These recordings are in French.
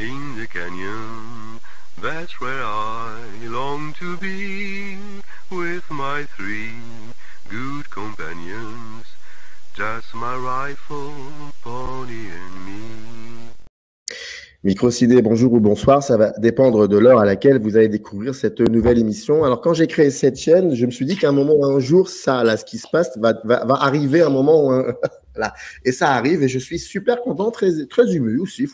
In the canyon, that's where I long to be, with my three good companions, just my rifle, pony and me. Microcidé, bonjour ou bonsoir, ça va dépendre de l'heure à laquelle vous allez découvrir cette nouvelle émission. Alors quand j'ai créé cette chaîne, je me suis dit qu'à un moment ou un jour, ça, là, ce qui se passe, va arriver un moment où voilà. Et ça arrive et je suis super content, très ému aussi,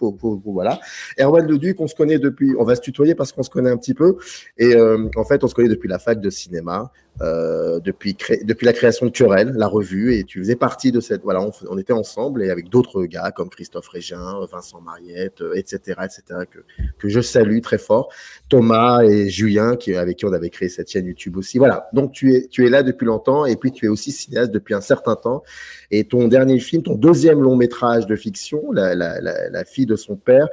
voilà. Erwan Leduc, on se connaît depuis, on va se tutoyer parce qu'on se connaît un petit peu. Et en fait, on se connaît depuis la fac de cinéma. Depuis la création de Querelle, la revue, et tu faisais partie de cette. Voilà, on était ensemble et avec d'autres gars comme Christophe Régin, Vincent Mariette, etc., que je salue très fort. Thomas et Julien, avec qui on avait créé cette chaîne YouTube aussi. Voilà, donc tu es là depuis longtemps et puis tu es aussi cinéaste depuis un certain temps. Et ton dernier film, ton deuxième long métrage de fiction, La fille de son père,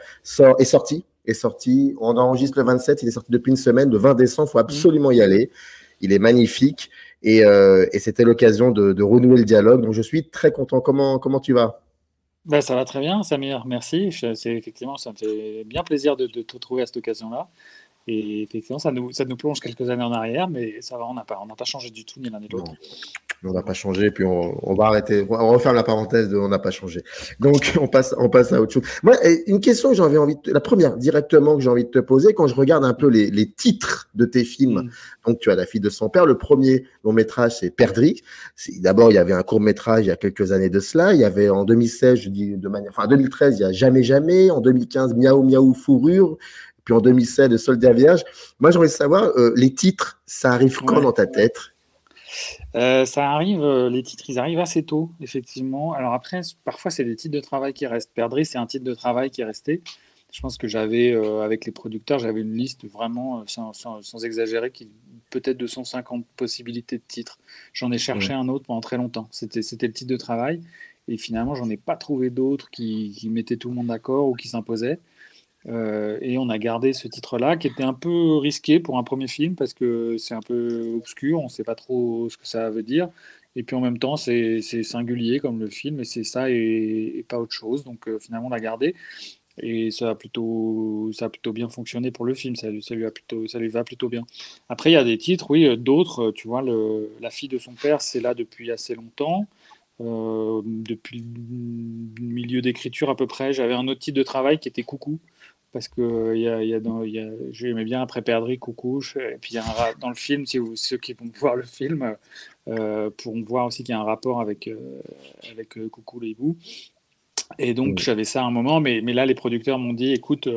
est sorti. On enregistre le 27, il est sorti depuis une semaine, le 20 décembre, il faut absolument y aller. Il est magnifique et c'était l'occasion de renouer le dialogue. Donc, je suis très content. Comment tu vas? Bah, ça va très bien, Samir, merci. Effectivement, ça me fait bien plaisir de te retrouver à cette occasion-là. Et effectivement, ça nous plonge quelques années en arrière, mais ça va, on n'a pas changé du tout, ni l'un ni l'autre. Non. On n'a pas changé, puis on va arrêter, on referme la parenthèse de on n'a pas changé. Donc, on passe à autre chose. Moi, une question que la première directement que j'ai envie de te poser, quand je regarde un peu les titres de tes films, donc tu as La fille de son père, le premier long métrage, c'est Perdrix. D'abord, il y avait un court métrage il y a quelques années de cela. Il y avait en 2016, je dis en 2013, il y a Jamais Jamais. En 2015, Miaou Miaou Fourrure. Puis en 2016, Le Soldat Vierge. Moi, j'aimerais savoir, les titres, ça arrive quand dans ta tête? Ça arrive, les titres, ils arrivent assez tôt, effectivement. Alors après, parfois, c'est des titres de travail qui restent. Perdrix, c'est un titre de travail qui est resté. Je pense que j'avais, avec les producteurs, j'avais une liste vraiment, sans exagérer, peut-être de 150 possibilités de titres. J'en ai cherché un autre pendant très longtemps. C'était le titre de travail. Et finalement, j'en ai pas trouvé d'autres qui mettaient tout le monde d'accord ou qui s'imposaient. Et on a gardé ce titre-là, qui était un peu risqué pour un premier film, parce que c'est un peu obscur, on ne sait pas trop ce que ça veut dire. Et puis en même temps, c'est singulier comme le film, et c'est ça et pas autre chose. Donc finalement, on l'a gardé. Et ça a plutôt bien fonctionné pour le film, ça lui va plutôt bien. Après, il y a des titres, oui, d'autres, tu vois, La fille de son père, c'est là depuis assez longtemps. Depuis le milieu d'écriture à peu près, j'avais un autre titre de travail qui était Coucou, parce que j'aimais bien après Perdrix, Coucou, et puis il y a dans le film, ceux qui vont voir le film pourront voir aussi qu'il y a un rapport avec Coucou les hiboux. Et donc j'avais ça à un moment, mais là les producteurs m'ont dit, écoute,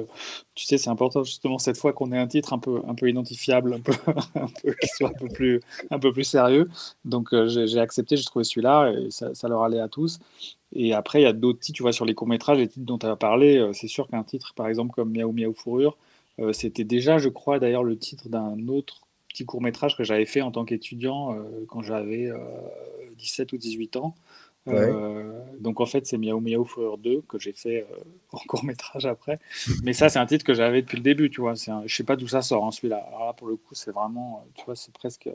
tu sais, c'est important justement cette fois qu'on ait un titre un peu identifiable, qui soit un peu plus sérieux. Donc j'ai accepté, j'ai trouvé celui-là et ça leur allait à tous. Et après, il y a d'autres titres, tu vois, sur les courts-métrages, les titres dont tu as parlé, c'est sûr qu'un titre, par exemple, comme Miaou Miaou Fourrure, c'était déjà, je crois, d'ailleurs, le titre d'un autre petit court-métrage que j'avais fait en tant qu'étudiant quand j'avais 17 ou 18 ans. Ouais. Donc en fait, c'est Miaou Miaou Fourrure 2 que j'ai fait en court-métrage après. Mais ça, c'est un titre que j'avais depuis le début, tu vois. Je sais pas d'où ça sort, hein, celui-là. Alors là, pour le coup, c'est vraiment, tu vois, c'est presque.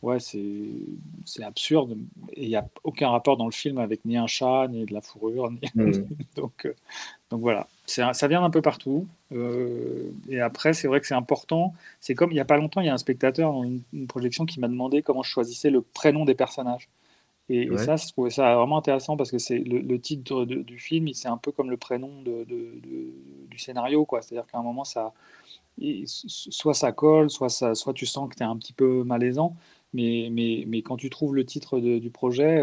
Ouais, c'est absurde. Et il n'y a aucun rapport dans le film avec ni un chat, ni de la fourrure. Donc, euh, donc voilà, ça vient d'un peu partout. Et après, c'est vrai que c'est important. C'est comme il n'y a pas longtemps, il y a un spectateur dans une projection qui m'a demandé comment je choisissais le prénom des personnages. Et Ouais. ça, je trouvais ça vraiment intéressant parce que c'est le titre du film, c'est un peu comme le prénom du scénario, quoi. C'est-à-dire qu'à un moment, soit ça colle, soit tu sens que tu es un petit peu malaisant. Mais quand tu trouves le titre du projet,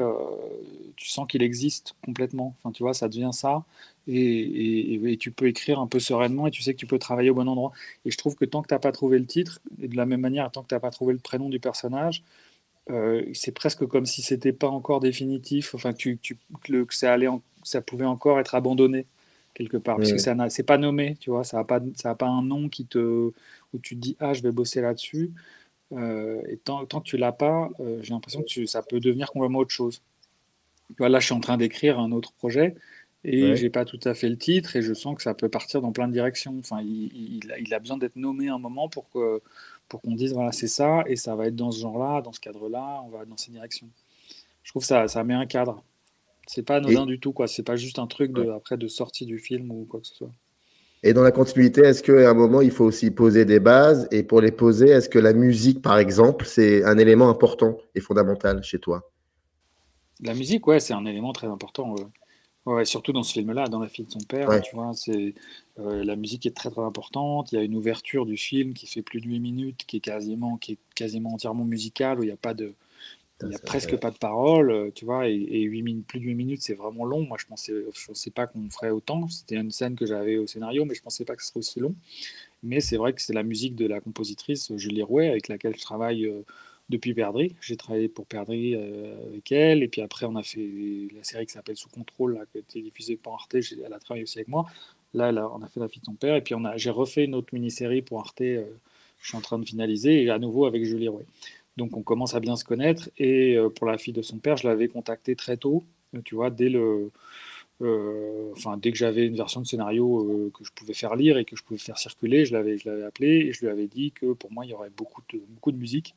tu sens qu'il existe complètement. Enfin, tu vois, ça devient ça. Et tu peux écrire un peu sereinement et tu sais que tu peux travailler au bon endroit. Et je trouve que tant que tu n'as pas trouvé le titre, et de la même manière, tant que tu n'as pas trouvé le prénom du personnage, c'est presque comme si c'était pas encore définitif, enfin que ça pouvait encore être abandonné quelque part, puisque c'est pas nommé, tu vois, ça a pas un nom où tu te dis ah je vais bosser là-dessus, et tant que tu l'as pas, j'ai l'impression que ça peut devenir complètement autre chose. Tu vois, là je suis en train d'écrire un autre projet et Ouais. j'ai pas tout à fait le titre et je sens que ça peut partir dans plein de directions. Enfin, il a besoin d'être nommé un moment pour qu'on dise voilà c'est ça et ça va être dans ce genre-là, dans ce cadre-là, on va dans ces directions. Je trouve que ça met un cadre. C'est pas anodin Et, du tout quoi. C'est pas juste un truc ouais. après de sortie du film ou quoi que ce soit. Et dans la continuité, est-ce qu'à un moment, il faut aussi poser des bases? Et pour les poser, est-ce que la musique, par exemple, c'est un élément important et fondamental chez toi? La musique, ouais, c'est un élément très important. Ouais, surtout dans ce film-là, dans La fille de son père, Ouais, tu vois, la musique est très très importante. Il y a une ouverture du film qui fait plus de 8 minutes, qui est quasiment entièrement musicale, où il putain, y a c'est presque incroyable. pas de paroles, tu vois, et 8 minutes, plus de 8 minutes, c'est vraiment long. Moi, je pensais pas qu'on ferait autant. C'était une scène que j'avais au scénario, mais je pensais pas que ce serait aussi long. Mais c'est vrai que c'est la musique de la compositrice Julie Rouet, avec laquelle je travaille depuis Perdrix. J'ai travaillé pour Perdrix avec elle, et puis après on a fait la série qui s'appelle Sous contrôle, là, qui a été diffusée par Arte. Elle a travaillé aussi avec moi. Là, on a fait La fille de ton père, et puis j'ai refait une autre mini-série pour Arte. Je suis en train de finaliser, et à nouveau avec Julie Rouet. Donc on commence à bien se connaître, et pour La fille de son père, je l'avais contacté très tôt, tu vois, dès que j'avais une version de scénario que je pouvais faire lire et que je pouvais faire circuler, je l'avais appelé et je lui avais dit que pour moi, il y aurait beaucoup de musique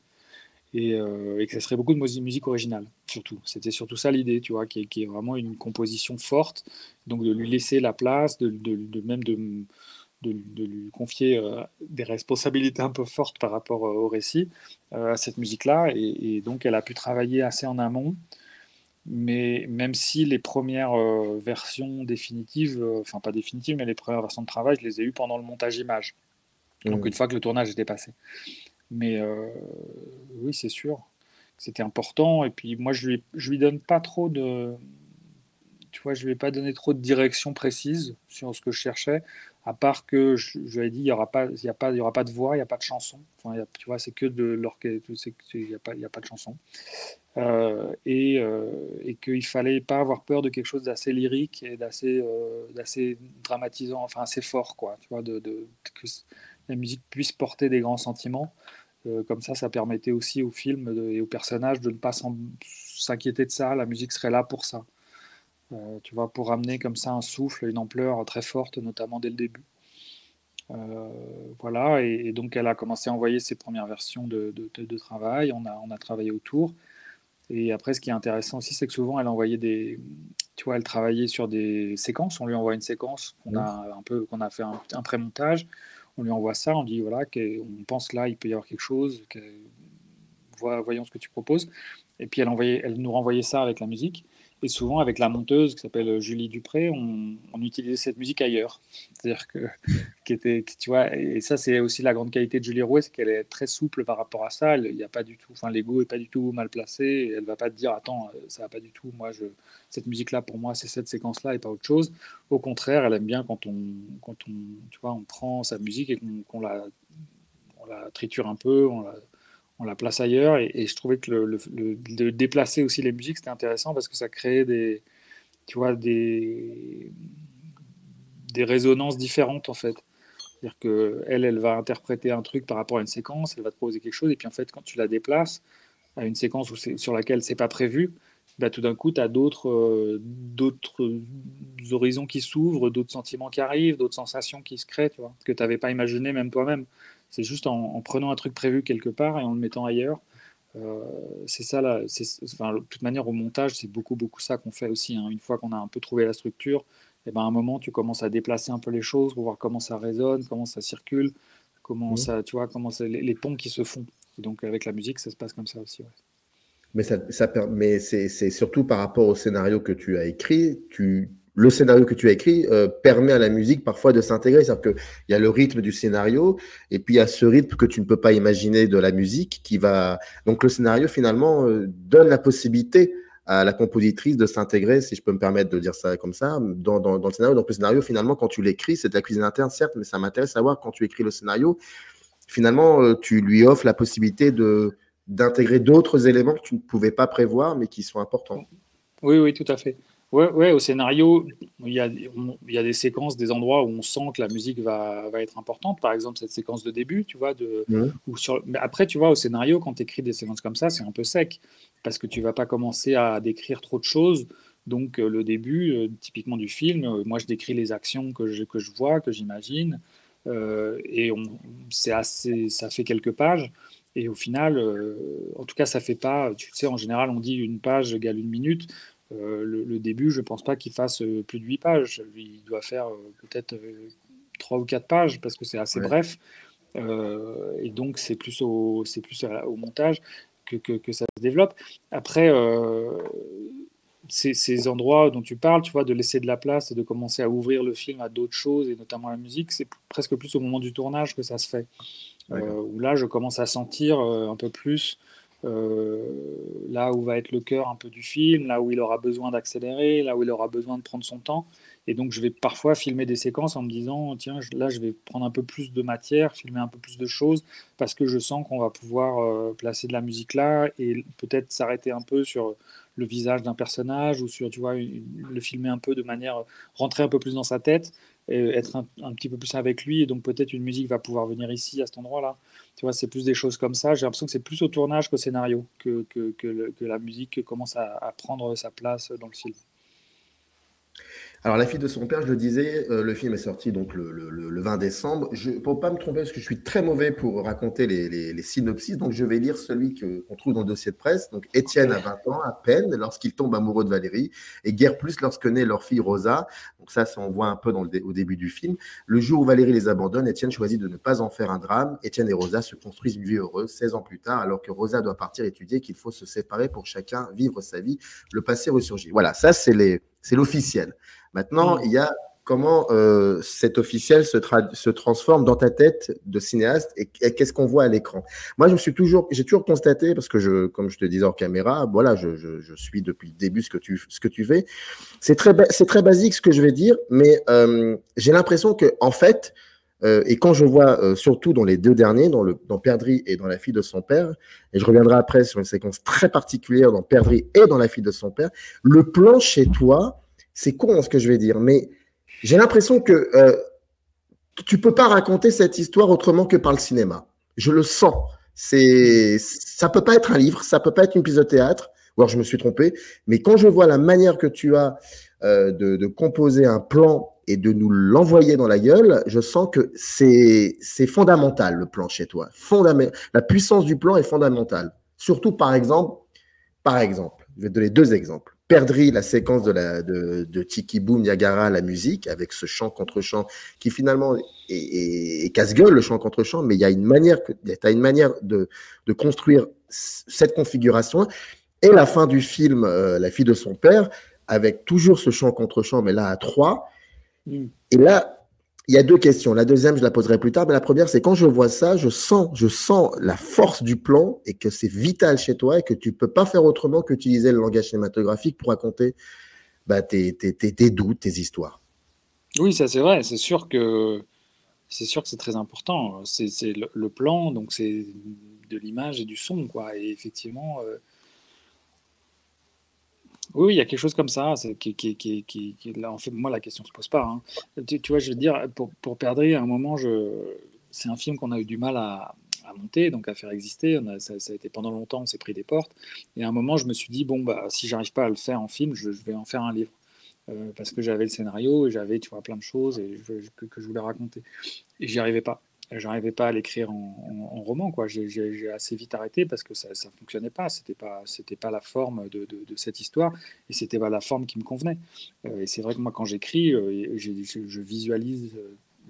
et que ça serait beaucoup de musique originale, surtout. C'était surtout ça l'idée, tu vois, qui est vraiment une composition forte, donc de lui laisser la place, de lui confier des responsabilités un peu fortes par rapport au récit, à cette musique-là, et donc elle a pu travailler assez en amont, mais même si les premières versions définitives, enfin pas définitives, mais les premières versions de travail, je les ai eues pendant le montage image. Donc Mm. une fois que le tournage était passé. Mais oui, c'est sûr que c'était important. Et puis moi, je lui donne pas trop de, tu vois, je lui ai pas donné trop de direction précise sur ce que je cherchais, à part que je lui ai dit, il y aura pas, il y aura pas de voix, il y a pas de chanson. Enfin, tu vois, c'est que de l'orchestre, il y a pas de chanson. Et qu'il fallait pas avoir peur de quelque chose d'assez lyrique et d'assez dramatisant, enfin assez fort, quoi. Tu vois, que la musique puisse porter des grands sentiments. Comme ça permettait aussi au film et aux personnages de ne pas s'inquiéter de ça. La musique serait là pour ça. Tu vois, pour ramener comme ça un souffle, une ampleur très forte, notamment dès le début. Euh, voilà, et donc elle a commencé à envoyer ses premières versions de travail. On a travaillé autour. Et après, ce qui est intéressant aussi, c'est que souvent, tu vois, elle travaillait sur des séquences. On lui envoie une séquence Mm. qu'on a fait un pré-montage. On lui envoie ça, on dit voilà, on pense là, il peut y avoir quelque chose. Voyons ce que tu proposes. Et puis elle nous renvoyait ça avec la musique. Et souvent, avec la monteuse qui s'appelle Julie Dupré, on utilisait cette musique ailleurs. C'est-à-dire tu vois, et ça, c'est aussi la grande qualité de Julie Rouet, c'est qu'elle est très souple par rapport à ça. Il y a pas du tout, enfin, l'ego est pas du tout mal placé. Et elle va pas te dire, attends, ça va pas du tout. Cette musique-là, pour moi, c'est cette séquence-là et pas autre chose. Au contraire, elle aime bien tu vois, on prend sa musique et qu'on la triture un peu, on la place ailleurs. Et je trouvais que de déplacer aussi les musiques, c'était intéressant parce que ça créait tu vois, des résonances différentes en fait. C'est-à-dire qu'elle va interpréter un truc par rapport à une séquence, elle va te proposer quelque chose, et puis en fait, quand tu la déplaces à une séquence sur laquelle c'est pas prévu, bah, tout d'un coup, tu as d'autres horizons qui s'ouvrent, d'autres sentiments qui arrivent, d'autres sensations qui se créent, tu vois, que tu n'avais pas imaginé même toi-même. C'est juste en prenant un truc prévu quelque part et en le mettant ailleurs. Euh, c'est ça là. Enfin, de toute manière, au montage, c'est beaucoup, beaucoup ça qu'on fait aussi, hein. Une fois qu'on a un peu trouvé la structure, et ben, à un moment, tu commences à déplacer un peu les choses pour voir comment ça résonne, comment ça circule, Mm. tu vois, comment c'est les ponts qui se font. Et donc, avec la musique, ça se passe comme ça aussi. Ouais. Mais, mais c'est surtout par rapport au scénario que tu as écrit. Le scénario que tu as écrit permet à la musique parfois de s'intégrer. C'est-à-dire qu'il y a le rythme du scénario et puis il y a ce rythme que tu ne peux pas imaginer de la musique qui va. Donc le scénario finalement donne la possibilité à la compositrice de s'intégrer, si je peux me permettre de dire ça comme ça, dans le scénario. Donc le scénario, finalement, quand tu l'écris, c'est de la cuisine interne, certes, mais ça m'intéresse de savoir quand tu écris le scénario, finalement, tu lui offres la possibilité d'intégrer d'autres éléments que tu ne pouvais pas prévoir, mais qui sont importants. Oui, oui, tout à fait. Ouais, ouais, au scénario, il y a des séquences, des endroits où on sent que la musique va être importante. Par exemple, cette séquence de début, tu vois, Mhm. mais après, tu vois, au scénario, quand tu écris des séquences comme ça, c'est un peu sec, parce que tu vas pas commencer à décrire trop de choses. Donc, le début, typiquement du film, moi, je décris les actions que je vois, que j'imagine, et ça fait quelques pages. Et au final, en tout cas, ça fait pas, tu sais, en général, on dit une page égale une minute. Le début, je pense pas qu'il fasse plus de 8 pages. Il doit faire peut-être 3 ou 4 pages parce que c'est assez Ouais. bref. Et donc, c'est plus au montage que ça se développe. Après, ces endroits dont tu parles, tu vois, de laisser de la place et de commencer à ouvrir le film à d'autres choses, et notamment la musique, c'est presque plus au moment du tournage que ça se fait. D'accord. Où là, je commence à sentir un peu plus euh, là où va être le cœur un peu du film, là où il aura besoin d'accélérer, là où il aura besoin de prendre son temps. Et donc, je vais parfois filmer des séquences en me disant, tiens, là, je vais prendre un peu plus de matière, filmer un peu plus de choses, parce que je sens qu'on va pouvoir placer de la musique là et peut-être s'arrêter un peu sur le visage d'un personnage ou sur, tu vois, le filmer un peu de manière, rentrer un peu plus dans sa tête, et être un petit peu plus avec lui. Et donc, peut-être une musique va pouvoir venir ici, à cet endroit-là. Tu vois, c'est plus des choses comme ça. J'ai l'impression que c'est plus au tournage qu'au scénario que la musique commence à prendre sa place dans le film. Alors, La fille de son père, je le disais, le film est sorti donc le 20 décembre. Pour ne pas me tromper, parce que je suis très mauvais pour raconter les synopsis, donc je vais lire celui qu'on trouve dans le dossier de presse. Donc, Ok. Étienne a 20 ans à peine lorsqu'il tombe amoureux de Valérie, et guère plus lorsque naît leur fille Rosa. Donc ça on voit un peu au début du film. Le jour où Valérie les abandonne, Étienne choisit de ne pas en faire un drame. Étienne et Rosa se construisent une vie heureuse 16 ans plus tard, alors que Rosa doit partir étudier, qu'il faut se séparer pour chacun vivre sa vie. Le passé ressurgit. Voilà, ça c'est l'officiel. Maintenant, Hmm. il y a comment cet officiel se transforme dans ta tête de cinéaste et qu'est-ce qu'on voit à l'écran. Moi, j'ai toujours constaté, parce que comme je te disais hors caméra, voilà, je suis depuis le début ce que tu fais. C'est très basique ce que je vais dire, mais j'ai l'impression que, en fait, et quand je vois, surtout dans les deux derniers, dans Perdrix et dans La fille de son père, et je reviendrai après sur une séquence très particulière dans Perdrix et dans La fille de son père, le plan chez toi, c'est con ce que je vais dire, mais j'ai l'impression que tu peux pas raconter cette histoire autrement que par le cinéma. Je le sens. Ça peut pas être un livre, ça peut pas être une pièce de théâtre, ou alors je me suis trompé, mais quand je vois la manière que tu as de composer un plan et de nous l'envoyer dans la gueule, je sens que c'est fondamental, le plan chez toi. La puissance du plan est fondamentale. Surtout, par exemple, je vais te donner deux exemples. Perdrix, la séquence de Tiki Boom Niagara, la musique, avec ce chant contre chant qui finalement est casse-gueule, le chant contre chant, mais il y a une manière, de construire cette configuration. Et la fin du film, La fille de son père, avec toujours ce chant contre chant, mais là à trois. Hmm. Et là, il y a deux questions. La deuxième, je la poserai plus tard, mais la première, c'est quand je vois ça, je sens la force du plan et que c'est vital chez toi et que tu peux pas faire autrement qu'utiliser le langage cinématographique pour raconter tes doutes, tes histoires. Oui, ça c'est vrai. C'est sûr que c'est très important. C'est le plan, donc c'est de l'image et du son, quoi. Et effectivement, oui, oui, il y a quelque chose comme ça. Là, en fait, moi, la question se pose pas, hein. Tu vois, je veux dire, pour Perdrix, à un moment, c'est un film qu'on a eu du mal à monter, donc à faire exister. Ça a été pendant longtemps, on s'est pris des portes. Et à un moment, je me suis dit, bon, bah, si j'arrive pas à le faire en film, je vais en faire un livre. Parce que j'avais le scénario et j'avais, tu vois, plein de choses que je voulais raconter. Et j'y arrivais pas. J'arrivais pas à l'écrire en roman, quoi. J'ai assez vite arrêté parce que ça fonctionnait pas. C'était pas la forme de cette histoire et c'était pas la forme qui me convenait. Et c'est vrai que moi, quand j'écris, je visualise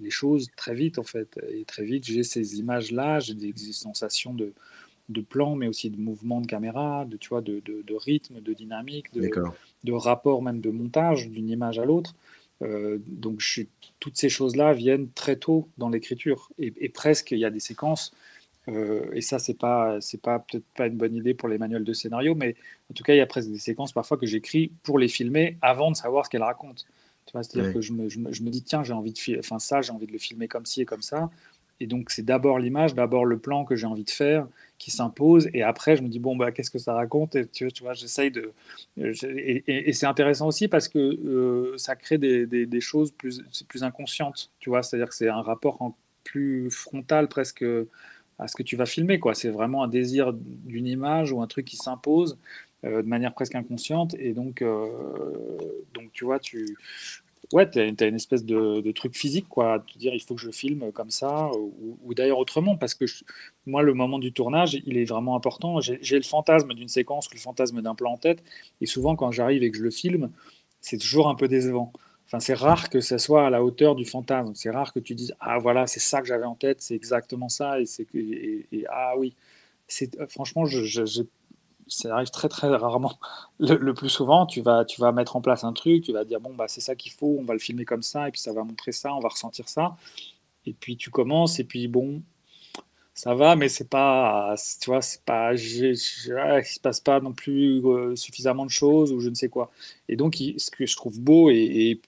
les choses très vite, en fait. Et très vite, j'ai ces images-là, j'ai des sensations de plan, mais aussi de mouvement de caméra, tu vois, de rythme, de dynamique, D'accord. de rapport même de montage d'une image à l'autre. Donc toutes ces choses-là viennent très tôt dans l'écriture. Et presque, il y a des séquences, et ça, c'est pas peut-être pas une bonne idée pour les manuels de scénario, mais en tout cas, il y a presque des séquences parfois que j'écris pour les filmer avant de savoir ce qu'elles racontent. Tu vois, c'est-à-dire Ouais. que je me dis, tiens, j'ai envie enfin ça, j'ai envie de le filmer comme ci et comme ça. Et donc, c'est d'abord l'image, d'abord le plan que j'ai envie de faire qui s'impose. Et après, je me dis, bon, bah, qu'est-ce que ça raconte? Et tu vois, j'essaye de. Et c'est intéressant aussi parce que ça crée des choses plus inconscientes. Tu vois, c'est-à-dire que c'est un rapport plus frontal presque à ce que tu vas filmer, quoi. C'est vraiment un désir d'une image ou un truc qui s'impose de manière presque inconsciente. Et donc tu vois, ouais, t'as une espèce de truc physique, quoi, à te dire il faut que je filme comme ça, ou d'ailleurs autrement, parce que moi, le moment du tournage, il est vraiment important. J'ai le fantasme d'une séquence ou le fantasme d'un plan en tête, et souvent, quand j'arrive et que je le filme, c'est toujours un peu décevant. Enfin, c'est rare que ça soit à la hauteur du fantasme. C'est rare que tu dises, ah voilà, c'est ça que j'avais en tête, c'est exactement ça, ah oui. Franchement, ça arrive très très rarement. Le plus souvent, tu vas mettre en place un truc, tu vas dire, bon, bah, c'est ça qu'il faut, on va le filmer comme ça, et puis ça va montrer ça, on va ressentir ça. Et puis tu commences, et puis bon, ça va, mais c'est pas, tu vois, c'est pas, il se passe pas non plus suffisamment de choses ou je ne sais quoi. Et donc, ce que je trouve beau et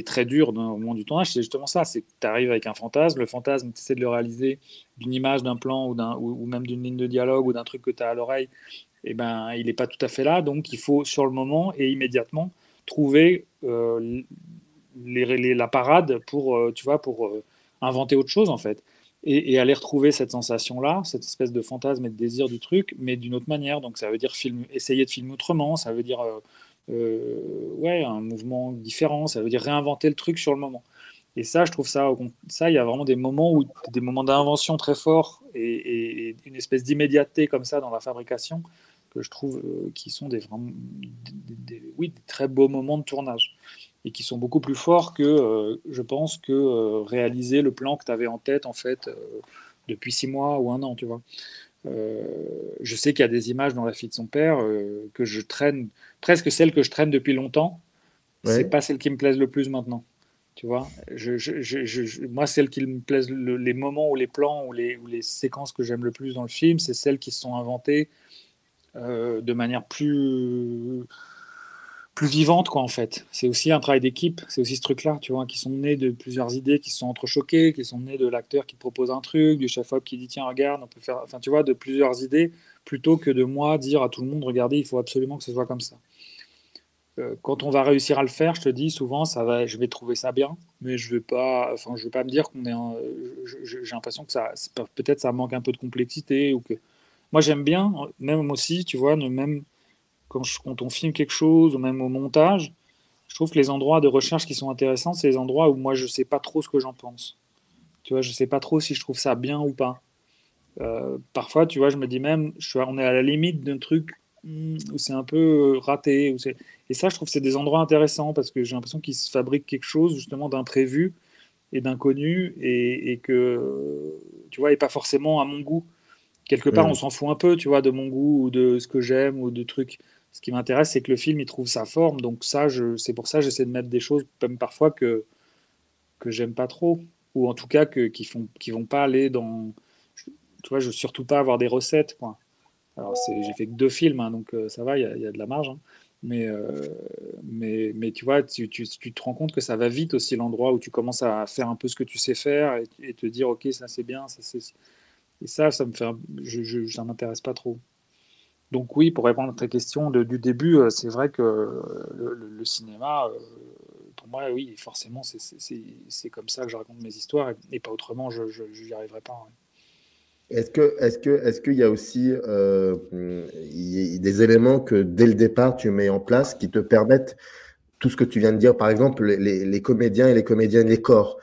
très dur au moment du tournage, c'est justement ça, c'est que tu arrives avec un fantasme, le fantasme, tu essaies de le réaliser d'une image, d'un plan ou même d'une ligne de dialogue ou d'un truc que tu as à l'oreille, et ben, il n'est pas tout à fait là, donc il faut sur le moment et immédiatement trouver la parade pour, tu vois, pour inventer autre chose en fait et aller retrouver cette sensation-là, cette espèce de fantasme et de désir du truc, mais d'une autre manière. Donc ça veut dire essayer de filmer autrement, ça veut dire ouais, un mouvement différent, ça veut dire réinventer le truc sur le moment. Et ça, je trouve ça, il y a vraiment des moments d'invention très forts et une espèce d'immédiateté comme ça dans la fabrication que je trouve qui sont oui, des très beaux moments de tournage et qui sont beaucoup plus forts que, je pense, que réaliser le plan que tu avais en tête, en fait, depuis 6 mois ou un an, tu vois. Je sais qu'il y a des images dans La fille de son père que je traîne, presque celles que je traîne depuis longtemps, c'est Ouais. pas celles qui me plaisent le plus maintenant. Tu vois, moi, celles qui me plaisent, les moments ou les plans ou les séquences que j'aime le plus dans le film, c'est celles qui se sont inventées de manière plus vivante, quoi, en fait. C'est aussi un travail d'équipe, c'est aussi ce truc-là, tu vois, qui sont nés de plusieurs idées, qui se sont entrechoquées, qui sont nés de l'acteur qui te propose un truc, du chef-op qui dit, tiens, regarde, on peut faire, enfin, tu vois, de plusieurs idées, plutôt que de moi dire à tout le monde, regardez, il faut absolument que ce soit comme ça. Quand on va réussir à le faire, je te dis souvent, je vais trouver ça bien, mais je vais pas me dire qu'on est j'ai l'impression que peut-être ça manque un peu de complexité ou que moi j'aime bien, même aussi, tu vois, même quand on filme quelque chose ou même au montage, je trouve que les endroits de recherche qui sont intéressants, c'est les endroits où moi je sais pas trop ce que j'en pense. Tu vois, je sais pas trop si je trouve ça bien ou pas. Parfois, tu vois, je me dis même, on est à la limite d'un truc où c'est un peu raté. Et ça, je trouve que c'est des endroits intéressants parce que j'ai l'impression qu'ils se fabriquent quelque chose justement d'imprévu et d'inconnu et que, tu vois, et pas forcément à mon goût. Quelque part, on Hmm. s'en fout un peu, tu vois, de mon goût ou de ce que j'aime ou de trucs. Ce qui m'intéresse, c'est que le film, il trouve sa forme. Donc ça, c'est pour ça que j'essaie de mettre des choses, même parfois, que j'aime pas trop. Ou en tout cas, qui vont pas aller dans... Tu vois, je veux surtout pas avoir des recettes, quoi. Alors, j'ai fait que 2 films, hein, donc ça va, il y a de la marge. Hein. Mais, tu vois, tu te rends compte que ça va vite aussi l'endroit où tu commences à faire un peu ce que tu sais faire et te dire, ok, ça c'est bien, et ça me fait, ça m'intéresse pas trop. Donc oui, pour répondre à ta question du début, c'est vrai que le cinéma, pour moi, oui, forcément, c'est comme ça que je raconte mes histoires et pas autrement, je n'y arriverai pas. Ouais. Est-ce qu'il y a aussi il y a des éléments que dès le départ tu mets en place qui te permettent tout ce que tu viens de dire, par exemple les comédiens et les comédiennes, les corps.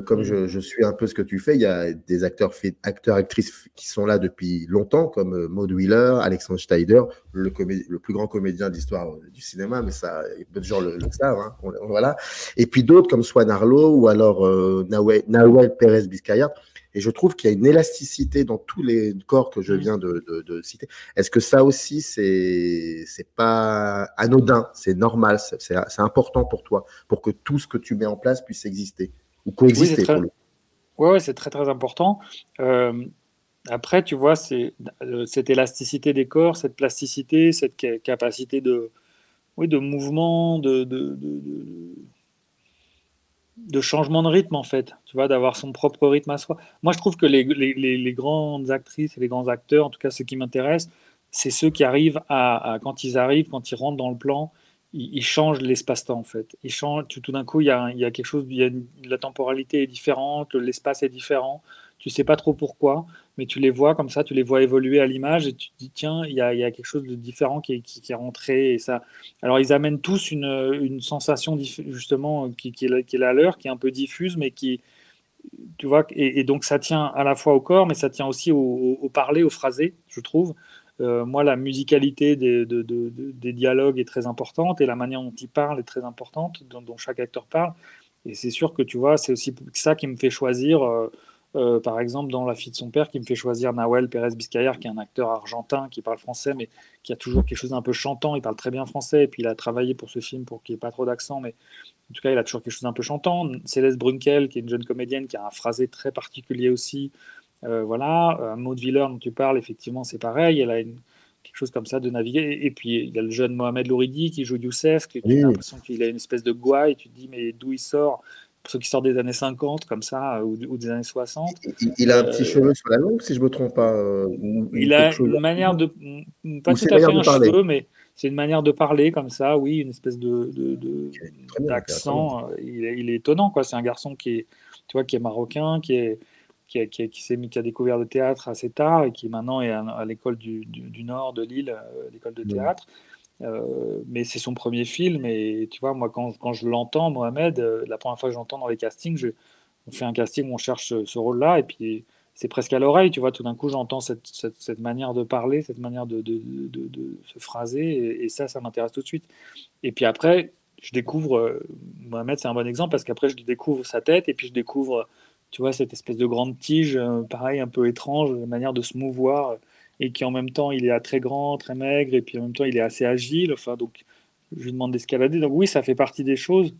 Comme Mm. je suis un peu ce que tu fais, il y a des acteurs, actrices qui sont là depuis longtemps, comme Maud Wheeler, Alexandre Schneider, le plus grand comédien de l'histoire du cinéma, mais ça, peu de gens le savent. Hein, voilà. Et puis d'autres comme Swan Arlo ou alors Nahuel Pérez Biscayat. Et je trouve qu'il y a une élasticité dans tous les corps que je Mm. viens de citer. Est-ce que ça aussi, c'est pas anodin, c'est normal, c'est important pour toi, pour que tout ce que tu mets en place puisse exister ou Oui, coexister pour le coup. ouais, c'est très très important. Euh, Après, tu vois, c'est cette élasticité des corps, cette plasticité, cette capacité oui, de mouvement, de changement de rythme, en fait. Tu vois, d'avoir son propre rythme à soi. Moi, je trouve que les grandes actrices et les grands acteurs, en tout cas ceux qui m'intéressent, c'est ceux qui arrivent quand ils arrivent, quand ils rentrent dans le plan, ils changent l'espace-temps, en fait. Ils changent, tout d'un coup, il y a quelque chose, la temporalité est différente, l'espace est différent. Tu sais pas trop pourquoi, mais tu les vois comme ça, tu les vois évoluer à l'image et tu te dis, tiens, il y a quelque chose de différent qui est rentré. Et ça, alors, ils amènent tous une sensation justement qui est la leur, qui est un peu diffuse, mais tu vois, et donc ça tient à la fois au corps, mais ça tient aussi au parler, au phrasé, je trouve. Moi, la musicalité des dialogues est très importante et la manière dont ils parlent est très importante, dont chaque acteur parle. Et c'est sûr que tu vois, c'est aussi ça qui me fait choisir, par exemple, dans La fille de son père, qui me fait choisir Nahuel Pérez Biscayar, qui est un acteur argentin qui parle français, mais qui a toujours quelque chose d'un peu chantant. Il parle très bien français, et puis il a travaillé pour ce film pour qu'il n'y ait pas trop d'accent, mais en tout cas, il a toujours quelque chose d'un peu chantant. Céleste Brunkel, qui est une jeune comédienne, qui a un phrasé très particulier aussi. Voilà, Maud Willer dont tu parles, effectivement, c'est pareil. Elle a quelque chose comme ça de naviguer. Et puis, il y a le jeune Mohamed Louridi qui joue Youssef, que tu as Oui, l'impression qu'il a une espèce de gouaille, et tu te dis, mais d'où il sort? Pour ceux qui sortent des années 50, comme ça, ou des années 60. il a un petit cheveu sur la langue, si je me trompe pas, ou Il quelque a chose, une manière de. Pas ou tout c'est une à fait manière de un parler. cheveu, mais c'est une manière de parler comme ça, oui, une espèce Très bien, intéressant. d'accent. Il est étonnant, quoi. C'est un garçon tu vois, qui est marocain, qui a découvert le théâtre assez tard et qui maintenant est à l'école du Nord de Lille, l'école de Mm. théâtre. Mais c'est son premier film et tu vois, moi, quand je l'entends, Mohamed, la première fois que j'entends dans les castings, on fait un casting où on cherche ce rôle-là et puis c'est presque à l'oreille, tu vois, tout d'un coup j'entends cette manière de parler, cette manière de se phraser et ça m'intéresse tout de suite. Et puis après, je découvre, Mohamed c'est un bon exemple parce qu'après je découvre sa tête et puis je découvre, tu vois, cette espèce de grande tige, pareil, un peu étrange, la manière de se mouvoir et qui en même temps il est très grand, très maigre et puis en même temps il est assez agile, enfin donc je lui demande d'escalader. Donc oui, ça fait partie des choses.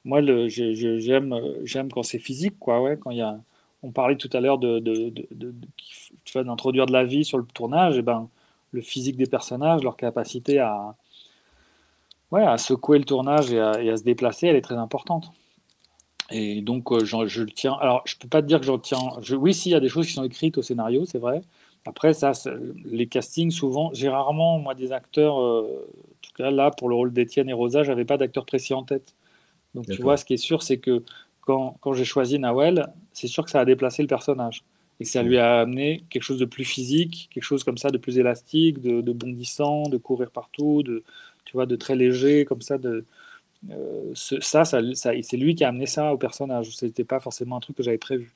Moi, j'aime quand c'est physique, quoi, ouais, quand il y a. On parlait tout à l'heure tu vois, d'introduire de la vie sur le tournage, et ben, le physique des personnages, leur capacité ouais, à secouer le tournage et à se déplacer, elle est très importante. Et donc, je le tiens. Alors, je peux pas te dire que j'en tiens. Oui, si, il y a des choses qui sont écrites au scénario, c'est vrai. Après, les castings, souvent, j'ai rarement, moi, des acteurs. En tout cas, là, pour le rôle d'Étienne et Rosa, j'avais pas d'acteur précis en tête. Donc tu vois, D'accord. ce qui est sûr, c'est que quand j'ai choisi Nawel, c'est sûr que ça a déplacé le personnage et que ça lui Mm. a amené quelque chose de plus physique, quelque chose comme ça de plus élastique, de bondissant, de courir partout, tu vois, de très léger, comme ça. C'est lui qui a amené ça au personnage. C'était pas forcément un truc que j'avais prévu.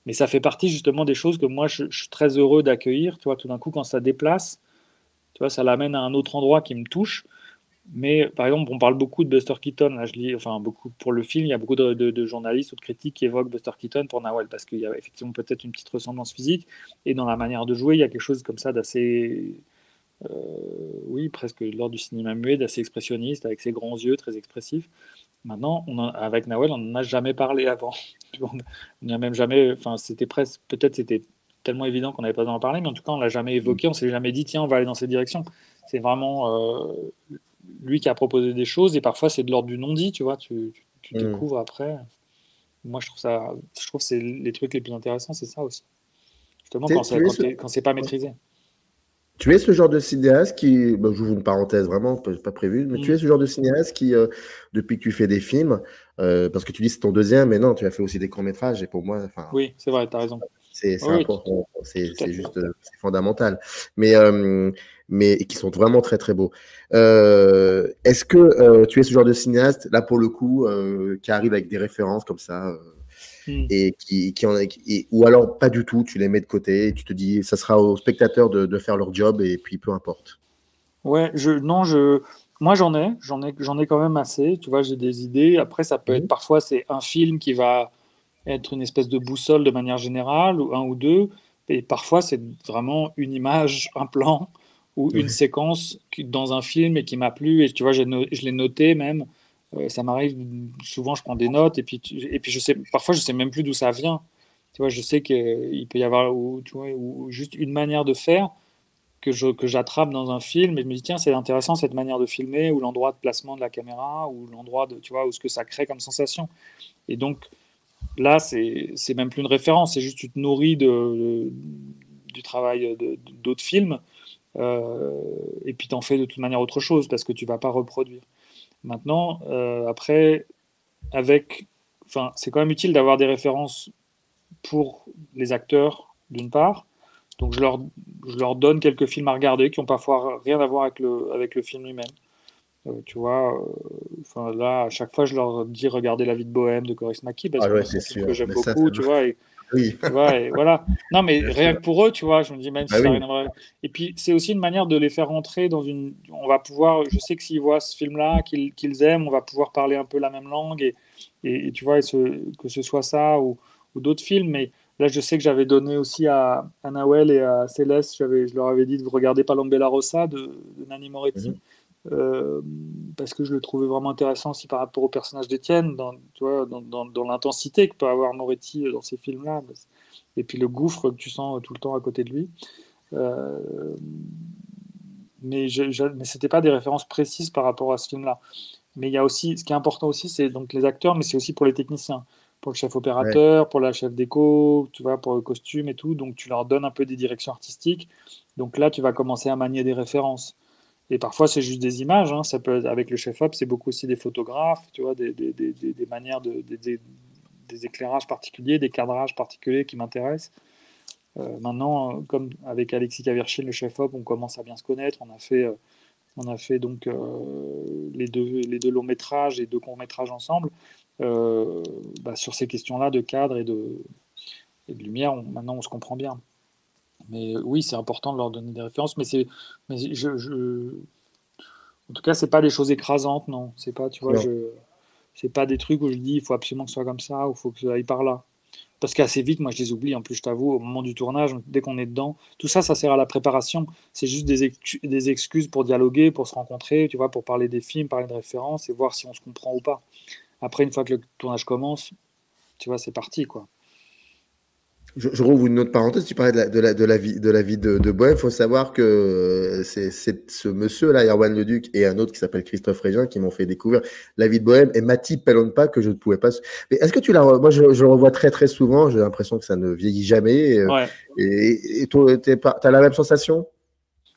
Mais ça fait partie justement des choses que moi je suis très heureux d'accueillir. Tu vois, tout d'un coup, quand ça déplace, tu vois, ça l'amène à un autre endroit qui me touche. Mais par exemple, on parle beaucoup de Buster Keaton. Là, je lis, enfin, beaucoup pour le film, il y a beaucoup de journalistes ou de critiques qui évoquent Buster Keaton pour Nawal parce qu'il y a effectivement peut-être une petite ressemblance physique et dans la manière de jouer, il y a quelque chose comme ça d'assez, oui, presque lors du cinéma muet, d'assez expressionniste avec ses grands yeux très expressifs. Maintenant, avec Nawal, on n'en a jamais parlé avant. On n'a même jamais, enfin, c'était presque, peut-être c'était tellement évident qu'on n'avait pas besoin d'en parler, mais en tout cas, on l'a jamais évoqué, on s'est jamais dit, tiens, on va aller dans cette direction. C'est vraiment lui qui a proposé des choses et parfois c'est de l'ordre du non-dit, tu vois, tu Mm. découvres après. Moi, je trouve que c'est les trucs les plus intéressants, c'est ça aussi. Justement, Tu es ce... quand c'est pas maîtrisé. Tu es ce genre de cinéaste qui, bah, j'ouvre une parenthèse vraiment, pas prévue, mais tu Mm. es ce genre de cinéaste qui, depuis que tu fais des films, parce que tu dis c'est ton deuxième, mais non, tu as fait aussi des courts-métrages, et pour moi, enfin, Oui, c'est vrai, t'as raison. c'est Oui, important, tout à c'est fait. juste, c'est fondamental, mais, mais qui sont vraiment très très beaux. Est-ce que tu es ce genre de cinéaste, là pour le coup, qui arrive avec des références comme ça, Mm. et ou alors pas du tout, tu les mets de côté, et tu te dis, ça sera aux spectateurs de faire leur job, et puis peu importe. Ouais, non, moi j'en ai quand même assez. Tu vois, j'ai des idées. Après, ça peut être Mhm. parfois c'est un film qui va être une espèce de boussole de manière générale, ou un ou deux. Et parfois, c'est vraiment une image, un plan ou une Ouais. séquence dans un film et qui m'a plu. Et tu vois, je l'ai noté même. Ça m'arrive souvent, je prends des notes et puis je sais, parfois, je sais même plus d'où ça vient. Tu vois, je sais qu'il peut y avoir tu vois, ou juste une manière de faire que j'attrape dans un film et je me dis tiens c'est intéressant cette manière de filmer ou l'endroit de placement de la caméra ou l'endroit de tu vois ou ce que ça crée comme sensation et donc là c'est même plus une référence c'est juste tu te nourris du travail d'autres films et puis t'en fais de toute manière autre chose parce que tu vas pas reproduire maintenant après avec enfin c'est quand même utile d'avoir des références pour les acteurs d'une part donc je leur donne quelques films à regarder qui ont parfois rien à voir avec le film lui-même. Tu vois, enfin là, à chaque fois, je leur dis regarder La vie de Bohème de Coris Maki parce Ah que ouais, c'est c'est un film que sûr, j'aime mais ça, beaucoup, tu vois. Oui. Tu vois, et voilà. Non, mais Bien rien sûr. que pour eux, tu vois, je me dis, même si Bah ça n'a oui. rien à voir. Et puis, c'est aussi une manière de les faire rentrer dans une. On va pouvoir. Je sais que s'ils voient ce film-là, qu'ils aiment, on va pouvoir parler un peu la même langue. Et tu vois, que ce soit ça ou d'autres films. Mais là, je sais que j'avais donné aussi à Nawel et à Céleste, je leur avais dit de regarder Palombella Rossa de Nanni Moretti. Mhm. euh, Parce que je le trouvais vraiment intéressant aussi par rapport au personnage d'Étienne, tu vois, dans l'intensité que peut avoir Moretti dans ces films-là, et puis le gouffre que tu sens tout le temps à côté de lui. Euh, mais c'était pas des références précises par rapport à ce film-là. Mais il y a aussi, ce qui est important aussi, c'est donc les acteurs, mais c'est aussi pour les techniciens, pour le chef Ouais. opérateur, pour la chef déco, tu vois, pour le costume et tout. Donc tu leur donnes un peu des directions artistiques. Donc là, tu vas commencer à manier des références. Et parfois, c'est juste des images. Hein. Ça peut être, avec le chef-op, c'est beaucoup aussi des photographes, tu vois, des manières des éclairages particuliers, des cadrages particuliers qui m'intéressent. Maintenant, comme avec Alexis Kavirchine, le chef-op, on commence à bien se connaître. On a fait donc les deux longs métrages et deux courts métrages ensemble. Bah, sur ces questions-là de cadre et de lumière, maintenant on se comprend bien. Mais oui, c'est important de leur donner des références, mais en tout cas, c'est pas des choses écrasantes, non. C'est pas, tu vois, Non. c'est pas des trucs où je dis il faut absolument que ce soit comme ça ou il faut que ça aille par là. Parce qu'assez vite, moi, je les oublie. En plus, je t'avoue, au moment du tournage, dès qu'on est dedans, tout ça, ça sert à la préparation. C'est juste des excuses pour dialoguer, pour se rencontrer, tu vois, pour parler des films, parler de références et voir si on se comprend ou pas. Après, une fois que le tournage commence, tu vois, c'est parti, quoi. Je rouvre une autre parenthèse. Tu parlais de la vie de Bohème. Il faut savoir que c'est ce monsieur-là, Erwan Leduc, et un autre qui s'appelle Christophe Régin, qui m'ont fait découvrir la vie de Bohème, et Mati Pelonpa, que je ne pouvais pas. Mais est-ce que tu l'as. Moi, je le revois très, très souvent. J'ai l'impression que ça ne vieillit jamais. Ouais, Et toi, t'as la même sensation?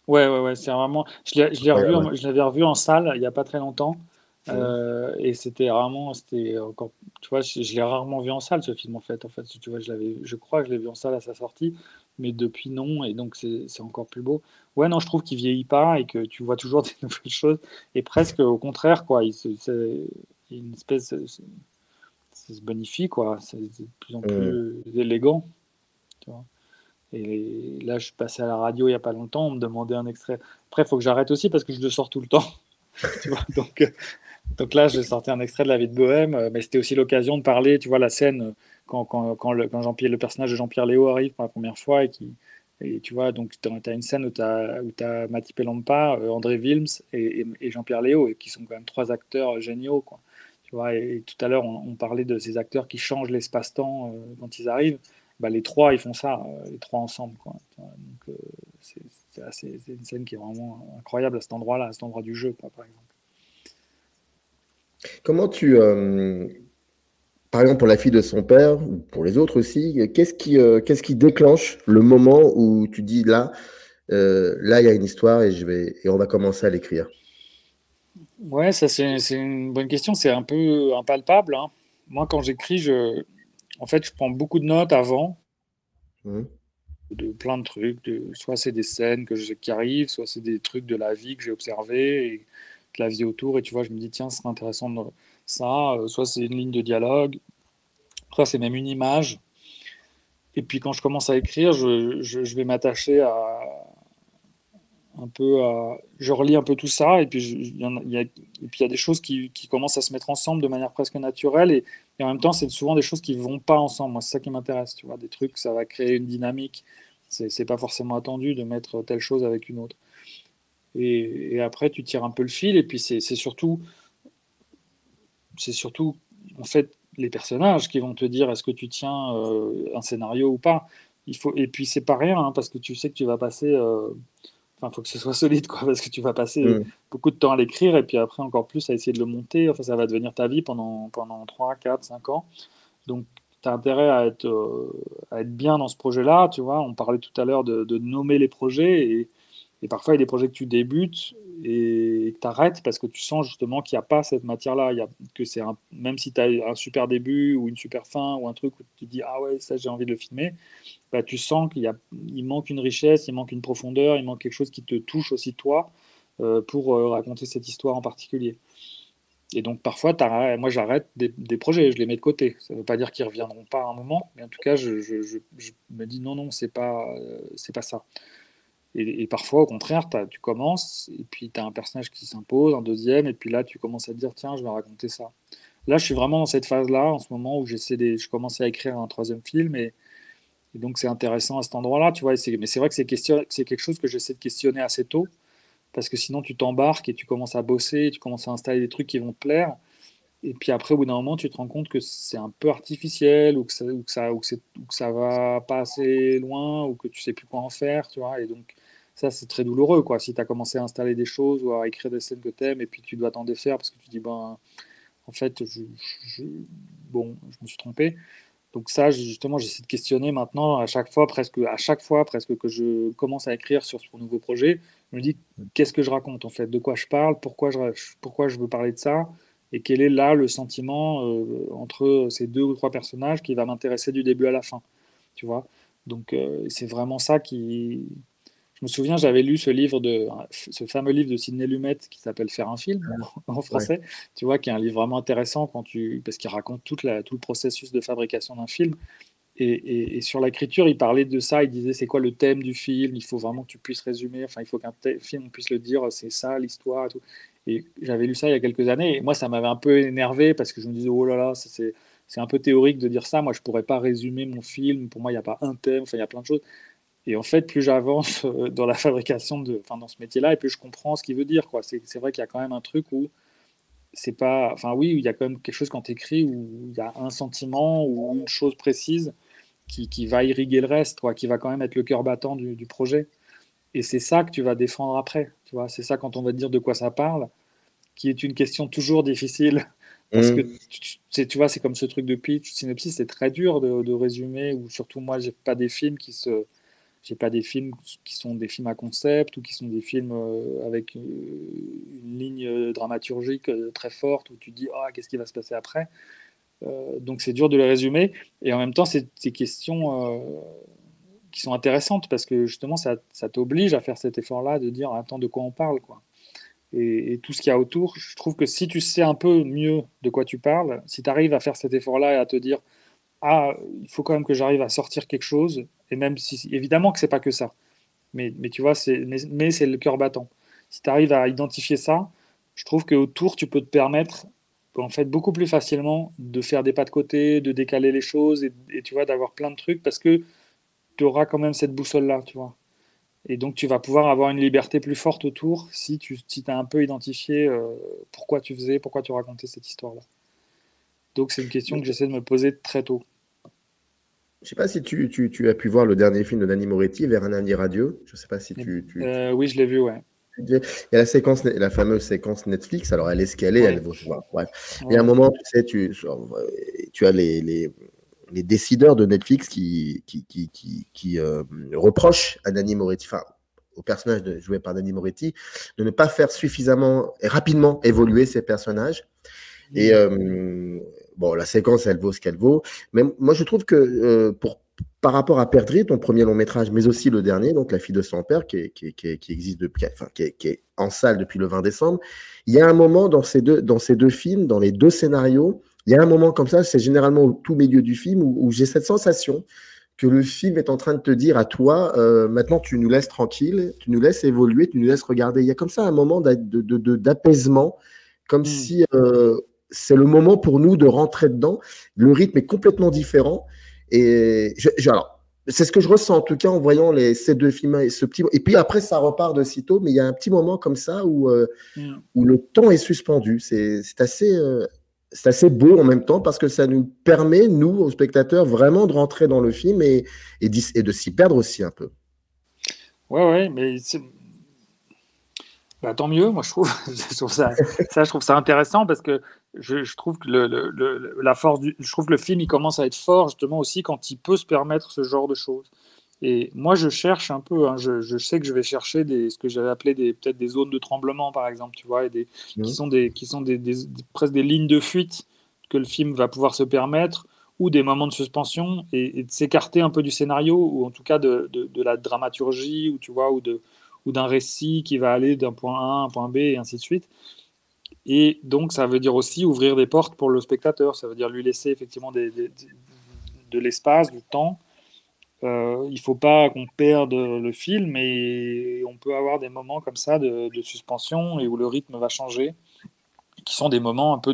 ouais, c'est vraiment. Incroyable, ouais. Je l'avais revu en salle il y a pas très longtemps. Mhm. Et c'était encore, tu vois, je l'ai rarement vu en salle ce film en fait. En fait, tu vois, je crois que je l'ai vu en salle à sa sortie, mais depuis non, et donc c'est encore plus beau. Ouais, non, je trouve qu'il vieillit pas et que tu vois toujours des nouvelles choses, et presque au contraire, quoi. Il y a une espèce, ça se bonifie, quoi. C'est de plus en Mhm. plus élégant, tu vois. Et là, je suis passé à la radio il y a pas longtemps, on me demandait un extrait. Après, il faut que j'arrête aussi parce que je le sors tout le temps, tu vois. Donc là, je sortais un extrait de La vie de Bohème, mais c'était aussi l'occasion de parler, tu vois, la scène quand Jean-Pierre, le personnage de Jean-Pierre Léo arrive pour la première fois et tu vois, donc tu as une scène où t'as Mati Pellampa, André Wilms et Jean-Pierre Léo, et qui sont quand même trois acteurs géniaux, quoi. Tu vois, et tout à l'heure, on parlait de ces acteurs qui changent l'espace-temps quand ils arrivent. Bah, les trois, ils font ça, les trois ensemble, quoi. Tu vois, donc c'est c'est une scène qui est vraiment incroyable à cet endroit-là, à cet endroit du jeu, quoi, par exemple. Comment par exemple, pour la fille de son père, ou pour les autres aussi, qu'est-ce qui déclenche le moment où tu dis là, là, il y a une histoire et on va commencer à l'écrire. Ouais, ça c'est une bonne question. C'est un peu impalpable, hein. Moi, quand j'écris, en fait, je prends beaucoup de notes avant, Mhm. de plein de trucs. Soit c'est des scènes qui arrivent, soit c'est des trucs de la vie que j'ai observé et de la vie autour. Et tu vois, je me dis, tiens, ce serait intéressant de ça. Soit c'est une ligne de dialogue, soit c'est même une image. Et puis quand je commence à écrire, je vais m'attacher à un peu je relis un peu tout ça et puis il y a des choses qui commencent à se mettre ensemble de manière presque naturelle et en même temps c'est souvent des choses qui vont pas ensemble. Moi c'est ça qui m'intéresse, tu vois, des trucs ça va créer une dynamique. C'est pas forcément attendu de mettre telle chose avec une autre. Et après tu tires un peu le fil et puis c'est surtout en fait les personnages qui vont te dire est-ce que tu tiens un scénario ou pas. Et puis c'est pas rien hein, parce que tu sais que tu vas passer enfin, faut que ce soit solide, quoi, parce que tu vas passer Mhm. beaucoup de temps à l'écrire et puis après encore plus à essayer de le monter. Enfin, ça va devenir ta vie pendant 3 4 5 ans. Donc, tu as intérêt à être bien dans ce projet-là, tu vois. On parlait tout à l'heure de nommer les projets et parfois, il y a des projets que tu débutes et que tu arrêtes parce que tu sens justement qu'il n'y a pas cette matière-là. Que même si tu as un super début ou une super fin ou un truc où tu te dis, ah ouais, ça j'ai envie de le filmer, bah, tu sens il manque une richesse, il manque une profondeur, il manque quelque chose qui te touche aussi toi pour raconter cette histoire en particulier. Et donc parfois, moi j'arrête des projets, je les mets de côté. Ça ne veut pas dire qu'ils ne reviendront pas à un moment, mais en tout cas, je me dis non, non, c'est pas ça. Et parfois, au contraire, tu commences, et puis tu as un personnage qui s'impose, un deuxième, et puis là, tu commences à te dire, tiens, je vais raconter ça. Là, je suis vraiment dans cette phase-là, en ce moment, où je commence à écrire un troisième film, et donc c'est intéressant à cet endroit-là, tu vois. Mais c'est vrai que c'est quelque chose que j'essaie de questionner assez tôt, parce que sinon, tu t'embarques et tu commences à bosser, tu commences à installer des trucs qui vont te plaire, et puis après, au bout d'un moment, tu te rends compte que c'est un peu artificiel, ou que ça va pas assez loin, ou que tu sais plus quoi en faire, tu vois. Et donc, ça, c'est très douloureux, quoi. Si tu as commencé à installer des choses ou à écrire des scènes que tu aimes, et puis tu dois t'en défaire parce que tu dis, ben, en fait, je- bon, je me suis trompé. Donc ça, justement, j'essaie de questionner maintenant à chaque fois presque que je commence à écrire sur ce nouveau projet, je me dis qu'est-ce que je raconte en fait, de quoi je parle, pourquoi je veux parler de ça, et quel est là le sentiment entre ces deux ou trois personnages qui va m'intéresser du début à la fin, tu vois. Donc c'est vraiment ça qui, je me souviens, j'avais lu ce fameux livre de Sidney Lumet qui s'appelle Faire un film en Ouais. français, tu vois, qui est un livre vraiment intéressant parce qu'il raconte tout le processus de fabrication d'un film. Et sur l'écriture, il parlait de ça, il disait c'est quoi le thème du film, il faut vraiment que tu puisses résumer, enfin il faut qu'un film on puisse le dire, c'est ça l'histoire et tout. Et j'avais lu ça il y a quelques années, et moi ça m'avait un peu énervé parce que je me disais oh là là, c'est un peu théorique de dire ça, moi je pourrais pas résumer mon film, pour moi il n'y a pas un thème, enfin il y a plein de choses. Et en fait, plus j'avance dans la fabrication enfin, dans ce métier-là, et plus je comprends ce qu'il veut dire, quoi. C'est vrai qu'il y a quand même un truc où c'est pas, enfin oui, il y a quand même quelque chose quand tu écris où il y a un sentiment ou une chose précise qui va irriguer le reste, quoi, qui va quand même être le cœur battant du projet. Et c'est ça que tu vas défendre après, tu vois. C'est ça quand on va te dire de quoi ça parle, qui est une question toujours difficile parce que Mmh. tu vois, c'est comme ce truc de pitch, synopsis, c'est très dur de résumer. Ou surtout moi, j'ai pas des films qui sont des films à concept ou qui sont des films avec une ligne dramaturgique très forte où tu te dis ah qu'est-ce qui va se passer après. Donc c'est dur de les résumer et en même temps c'est des questions qui sont intéressantes parce que justement ça t'oblige à faire cet effort-là de dire attends de quoi on parle quoi. Et tout ce qu'il y a autour, je trouve que si tu sais un peu mieux de quoi tu parles, si tu arrives à faire cet effort-là et à te dire ah, il faut quand même que j'arrive à sortir quelque chose, et même si, évidemment que c'est pas que ça, mais tu vois, mais c'est le cœur battant. Si tu arrives à identifier ça, je trouve qu'autour, tu peux te permettre, en fait, beaucoup plus facilement de faire des pas de côté, de décaler les choses, et tu vois, d'avoir plein de trucs, parce que tu auras quand même cette boussole-là, tu vois. Et donc, tu vas pouvoir avoir une liberté plus forte autour si as un peu identifié pourquoi tu racontais cette histoire-là. Donc, c'est une question que j'essaie de me poser très tôt. Je sais pas si tu as pu voir le dernier film de Nanni Moretti, Vers un avenir radieux. Je sais pas si Oui, je l'ai vu, ouais. il y a la séquence, la fameuse séquence Netflix. Alors, elle est ce qu'elle est, elle Ouais, vaut. Voilà, bref. Il y a un ouais, moment, tu sais, tu as les décideurs de Netflix qui reprochent à Nanni Moretti, enfin, au personnage joué par Nanni Moretti, de ne pas faire suffisamment et rapidement évoluer ses personnages. Et ouais. bon, la séquence, elle vaut ce qu'elle vaut. Mais moi, je trouve que par rapport à Perdrix, ton premier long métrage, mais aussi le dernier, donc La fille de son père, qui existe depuis, enfin, qui est en salle depuis le 20 décembre, il y a un moment dans ces deux films, dans les deux scénarios, il y a un moment comme ça, c'est généralement au tout milieu du film, où j'ai cette sensation que le film est en train de te dire à toi, maintenant tu nous laisses tranquille, tu nous laisses évoluer, tu nous laisses regarder. Il y a comme ça un moment d'apaisement, comme Hmm. si c'est le moment pour nous de rentrer dedans. Le rythme est complètement différent. Et alors, c'est ce que je ressens en tout cas en voyant ces deux films. Et puis après, ça repart de sitôt, mais il y a un petit moment comme ça Hmm. où le temps est suspendu. C'est assez beau en même temps parce que ça nous permet, nous, aux spectateurs, vraiment de rentrer dans le film et de s'y perdre aussi un peu. Ouais, ouais, mais bah, tant mieux, moi je trouve. Je trouve ça intéressant parce que je trouve que la force je trouve que le film il commence à être fort justement aussi quand il peut se permettre ce genre de choses. Et moi je cherche un peu, hein, je sais que je vais chercher ce que j'avais appelé peut-être des zones de tremblement par exemple, tu vois, Mmh. qui sont presque des lignes de fuite que le film va pouvoir se permettre ou des moments de suspension et de s'écarter un peu du scénario ou en tout cas de la dramaturgie ou tu vois ou d'un récit qui va aller d'un point A à un point B et ainsi de suite. Et donc, ça veut dire aussi ouvrir des portes pour le spectateur. Ça veut dire lui laisser effectivement de l'espace, du temps. Il ne faut pas qu'on perde le film et on peut avoir des moments comme ça de suspension et où le rythme va changer, qui sont des moments un peu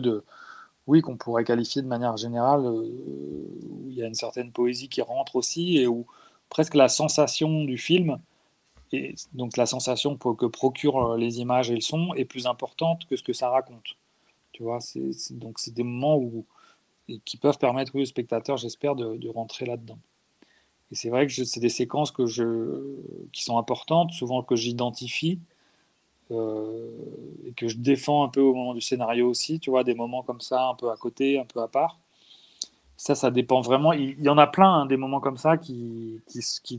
oui, qu'on pourrait qualifier de manière générale, où il y a une certaine poésie qui rentre aussi et où presque la sensation du film, et donc la sensation que procurent les images et le son, est plus importante que ce que ça raconte. Tu vois, donc c'est des moments qui peuvent permettre, oui, au spectateur, j'espère, de rentrer là-dedans. Et c'est vrai que c'est des séquences qui sont importantes, souvent que j'identifie euh, et que je défends un peu au moment du scénario aussi, tu vois, des moments comme ça, un peu à côté, un peu à part. Ça dépend vraiment. Il y en a plein, hein, des moments comme ça qui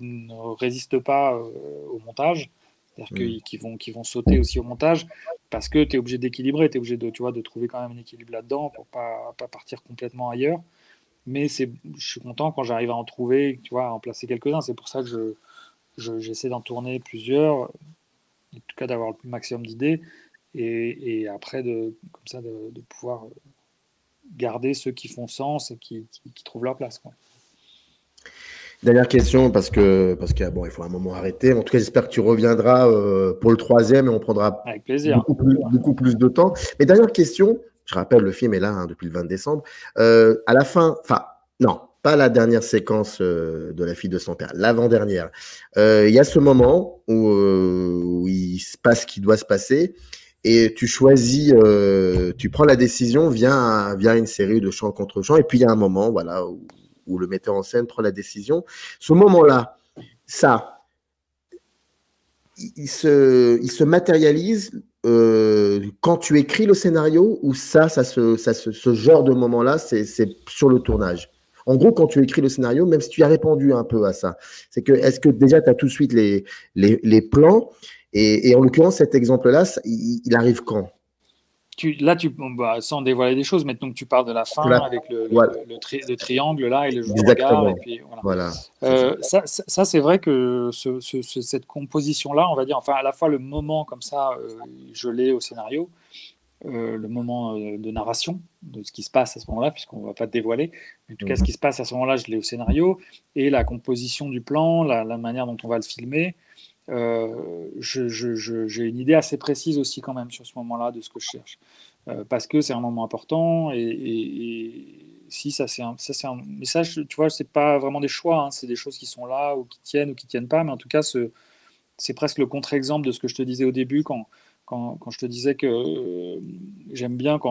ne résistent pas au montage, c'est-à-dire Mm. qui vont sauter aussi au montage, parce que tu es obligé d'équilibrer, tu es obligé tu vois, de trouver quand même un équilibre là-dedans pour pas partir complètement ailleurs. Mais je suis content quand j'arrive à en trouver, tu vois, à en placer quelques-uns. C'est pour ça que j'essaie d'en tourner plusieurs, en tout cas d'avoir le maximum d'idées, et après, comme ça, de pouvoir garder ceux qui font sens et qui trouvent leur place, quoi. Dernière question, parce que bon, il faut un moment arrêter. En tout cas, j'espère que tu reviendras pour le troisième et on prendra Avec plaisir. beaucoup plus de temps. Mais dernière question, je rappelle, le film est là hein, depuis le 20 décembre. À la fin, enfin, non, pas la dernière séquence de La fille de son père, l'avant-dernière. Il y a ce moment où il se passe ce qui doit se passer et tu choisis, tu prends la décision via une série de chants contre chants. Et puis il y a un moment, voilà, où le metteur en scène prend la décision. Ce moment-là, ça, il se matérialise quand tu écris le scénario ou ce genre de moment-là, c'est sur le tournage. En gros, quand tu écris le scénario, même si tu as répondu un peu à ça, c'est que est-ce que déjà tu as tout de suite les plans et en l'occurrence, cet exemple-là, il arrive quand? Sans dévoiler des choses, mais donc tu parles de la fin Là, avec voilà, le triangle là et le jeu de regard, et exactement. puis voilà. Voilà, c'est ça. C'est vrai que cette composition-là, on va dire, enfin à la fois le moment comme ça, je l'ai au scénario, le moment de narration de ce qui se passe à ce moment-là, puisqu'on ne va pas dévoiler, mais en tout cas ce qui se passe à ce moment-là, je l'ai au scénario, et la composition du plan, la manière dont on va le filmer. J'ai une idée assez précise aussi quand même sur ce moment-là de ce que je cherche. Parce que c'est un moment important et si ça c'est un message, tu vois, c'est pas vraiment des choix, hein, c'est des choses qui sont là ou qui tiennent pas, mais en tout cas c'est presque le contre-exemple de ce que je te disais au début quand je te disais que j'aime bien que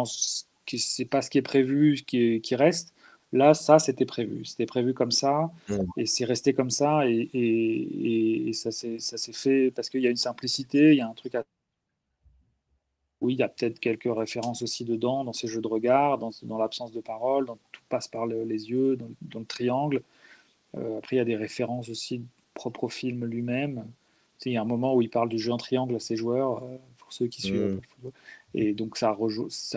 c'est pas ce qui est prévu qui reste. Là, ça, c'était prévu comme ça, Mm. et c'est resté comme ça, et ça s'est fait parce qu'il y a une simplicité, il y a un truc à... Oui, il y a peut-être quelques références aussi dedans, dans ces jeux de regard, dans l'absence de parole, tout passe par les yeux, dans le triangle. Après, il y a des références aussi propres au film lui-même. Tu sais, il y a un moment où il parle du jeu en triangle à ses joueurs, pour ceux qui suivent un peu Mm. le football. Et donc, ça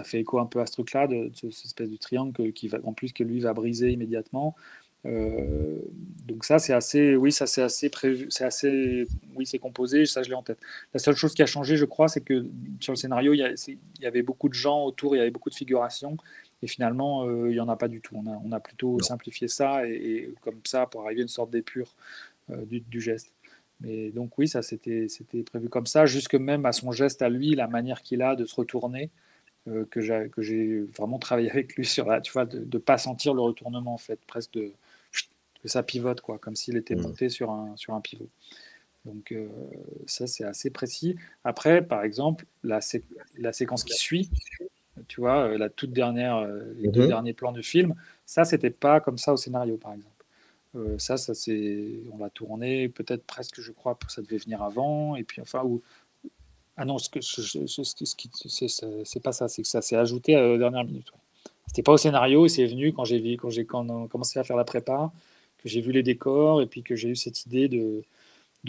fait écho un peu à ce truc-là, de cette espèce de triangle en plus, que lui va briser immédiatement. Euh, donc ça, c'est assez, oui, ça c'est assez prévu, c'est assez, oui, c'est composé, ça je l'ai en tête. La seule chose qui a changé, je crois, c'est que sur le scénario, il y avait beaucoup de gens autour, il y avait beaucoup de figurations, et finalement, il n'y en a pas du tout. On a plutôt Non. simplifié ça, et comme ça, pour arriver à une sorte d'épure du geste. Mais donc oui, ça c'était prévu comme ça, jusque même à son geste à lui, la manière qu'il a de se retourner, que j'ai vraiment travaillé avec lui sur tu vois, de ne pas sentir le retournement en fait, presque que ça pivote, quoi, comme s'il était Mm. monté sur un pivot. Donc ça, c'est assez précis. Après, par exemple, la séquence qui suit, tu vois, la toute dernière, les deux Mhm. derniers plans du film, ça, c'était pas comme ça au scénario, par exemple. On l'a tourné, peut-être presque, je crois, ça devait venir avant, et puis enfin, ah non, c'est pas ça, c'est que ça s'est ajouté à la dernière minute. Ouais. C'était pas au scénario, et c'est venu quand on a commencé à faire la prépa, que j'ai vu les décors, et puis que j'ai eu cette idée de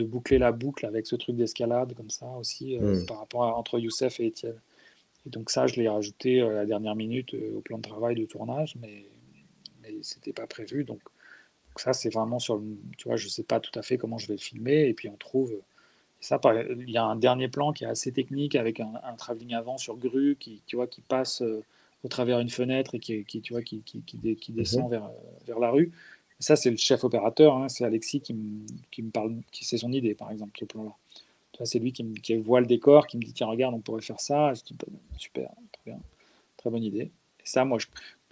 boucler la boucle avec ce truc d'escalade, comme ça aussi, Mm. par rapport entre Youssef et Étienne. Et donc ça, je l'ai rajouté à la dernière minute au plan de travail de tournage, mais c'était pas prévu. Donc ça, c'est vraiment tu vois, je sais pas tout à fait comment je vais le filmer, et puis on trouve Il y a un dernier plan qui est assez technique avec un travelling avant sur grue tu vois, qui passe au travers une fenêtre et tu vois, qui descend vers la rue. Ça, c'est le chef opérateur, hein, c'est Alexis qui me parle, c'est son idée, par exemple, ce plan-là. C'est lui qui voit le décor, qui me dit tiens, regarde, on pourrait faire ça. Je dis bah, super, très bien, très bonne idée. Et ça, moi,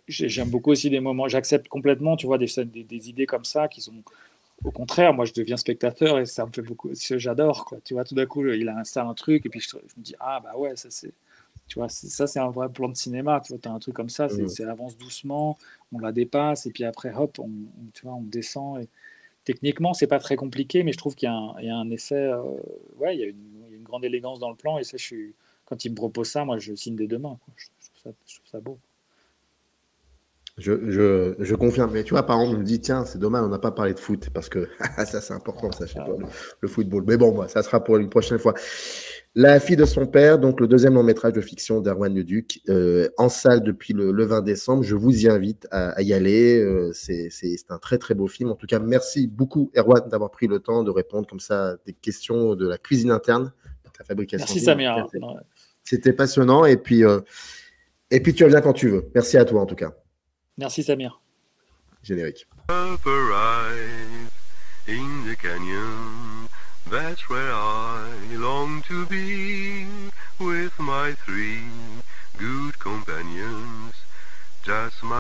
j'aime beaucoup aussi des moments, j'accepte complètement, tu vois, des idées comme ça qui sont. Au contraire, moi, je deviens spectateur et ça me fait beaucoup. J'adore, quoi. Tu vois, tout d'un coup, il a installé un truc et puis je me dis ah bah ouais, ça c'est. Tu vois, ça c'est un vrai plan de cinéma. Tu vois, as un truc comme ça, c'est avance doucement, on la dépasse et puis après hop, tu vois, on descend. Et techniquement, c'est pas très compliqué, mais je trouve qu'il y a un effet. Ouais, il y a une grande élégance dans le plan et ça, quand il me propose ça, moi, je signe des deux mains, quoi. Je trouve ça beau. Je confirme, mais tu vois, par exemple, on me dit, tiens, c'est dommage, on n'a pas parlé de foot, parce que ça, c'est important, ça, chez toi, le football. Mais bon, moi, ça sera pour une prochaine fois. La fille de son père, donc le deuxième long métrage de fiction d'Erwan Leduc, en salle depuis le 20 décembre. Je vous y invite à y aller. C'est un très, très beau film. En tout cas, merci beaucoup, Erwan, d'avoir pris le temps de répondre comme ça à des questions de la cuisine interne, de ta fabrication. Merci, Samir. C'était passionnant. Et puis, tu reviens quand tu veux. Merci à toi, en tout cas. Merci Samir. Générique. Up arrive in the canyon, that's where I long to be, with my 3 good companions, just my